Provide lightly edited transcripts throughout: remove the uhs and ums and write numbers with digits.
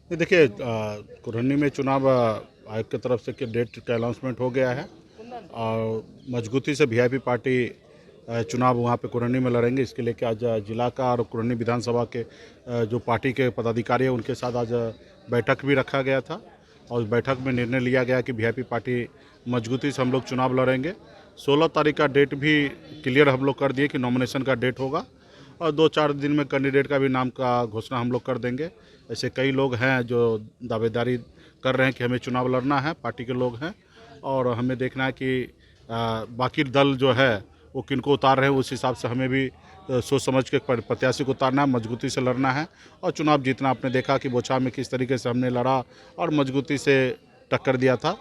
ये देखिए कुरहनी में चुनाव आयोग की तरफ से कि डेट का अनाउंसमेंट हो गया है और मजबूती से वीआईपी पार्टी चुनाव वहाँ पे कुरहनी में लड़ेंगे। इसके लिए कि आज जिला का और कुरहनी विधानसभा के जो पार्टी के पदाधिकारी हैं उनके साथ आज बैठक भी रखा गया था और उस बैठक में निर्णय लिया गया कि वीआईपी पार्टी मजबूती से हम लोग चुनाव लड़ेंगे। 16 तारीख का डेट भी क्लियर हम लोग कर दिए कि नॉमिनेशन का डेट होगा और 2-4 दिन में कैंडिडेट का भी नाम का घोषणा हम लोग कर देंगे। ऐसे कई लोग हैं जो दावेदारी कर रहे हैं कि हमें चुनाव लड़ना है, पार्टी के लोग हैं और हमें देखना है कि बाकी दल जो है वो किनको उतार रहे हैं, उस हिसाब से हमें भी सोच समझ के प्रत्याशी को उतारना है, मजबूती से लड़ना है और चुनाव जीतना। आपने देखा कि बोछा में किस तरीके से हमने लड़ा और मजबूती से टक्कर दिया था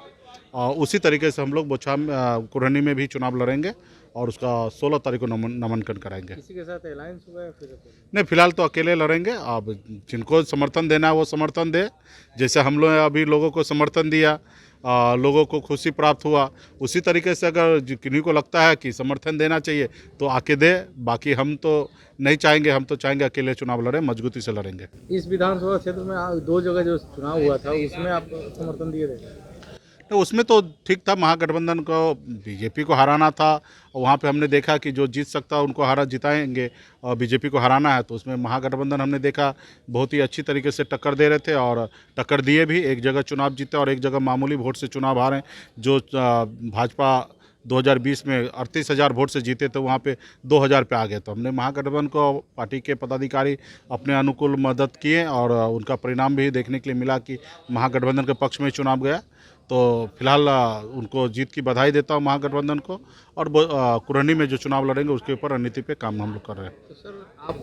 और उसी तरीके से हम लोग बोछा में कुरहनी में भी चुनाव लड़ेंगे और उसका 16 तारीख को नामांकन कराएंगे। किसी के साथ अलायंस हुआ है फिर? नहीं, फिलहाल तो अकेले लड़ेंगे। अब जिनको समर्थन देना है वो समर्थन दे, जैसे हम लोग अभी लोगों को समर्थन दिया, लोगों को खुशी प्राप्त हुआ, उसी तरीके से अगर किन्हीं को लगता है कि समर्थन देना चाहिए तो आके दे। बाकी हम तो नहीं चाहेंगे, हम तो चाहेंगे अकेले चुनाव लड़ें, मजबूती से लड़ेंगे। इस विधानसभा क्षेत्र में 2 जगह जो चुनाव हुआ था उसमें आप समर्थन दिए थे? तो उसमें तो ठीक था, महागठबंधन को बीजेपी को हराना था और वहाँ पे हमने देखा कि जो जीत सकता है उनको जिताएंगे और बीजेपी को हराना है तो उसमें महागठबंधन हमने देखा बहुत ही अच्छी तरीके से टक्कर दे रहे थे और टक्कर दिए भी। एक जगह चुनाव जीते और एक जगह मामूली वोट से चुनाव हारे। जो भाजपा 2020 में 38,000 वोट से जीते थे वहाँ पे 2,000 पे आ गए। तो हमने महागठबंधन को पार्टी के पदाधिकारी अपने अनुकूल मदद किए और उनका परिणाम भी देखने के लिए मिला कि महागठबंधन के पक्ष में चुनाव गया। तो फिलहाल उनको जीत की बधाई देता हूँ महागठबंधन को और कुरहनी में जो चुनाव लड़ेंगे उसके ऊपर रणनीति पे काम हम लोग कर रहे हैं। तो सर आप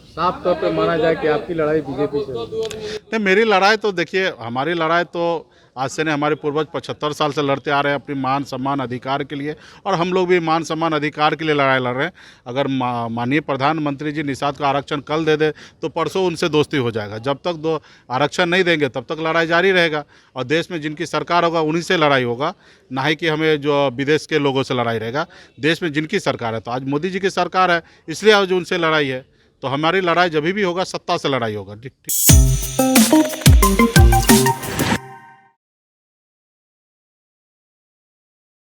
साफ तौर पे माना जाए कि आपकी लड़ाई बीजेपी से होगी? नहीं, मेरी लड़ाई तो देखिए, हमारी लड़ाई तो आज से नहीं, हमारे पूर्वज 75 साल से लड़ते आ रहे हैं अपनी मान सम्मान अधिकार के लिए और हम लोग भी मान सम्मान अधिकार के लिए लड़ाई लड़ रहे हैं। अगर माननीय प्रधानमंत्री जी निषाद को आरक्षण कल दे दे तो परसों उनसे दोस्ती हो जाएगा। जब तक आरक्षण नहीं देंगे तब तक लड़ाई जारी रहेगा और देश में जिनकी सरकार होगा उन्हीं से लड़ाई होगा, ना ही कि हमें जो विदेश के लोगों से लड़ाई रहेगा। देश में जिनकी सरकार है, तो आज मोदी जी की सरकार है इसलिए आज उनसे लड़ाई है। तो हमारी लड़ाई जब भी होगा सत्ता से लड़ाई होगा। ठीक ठीक।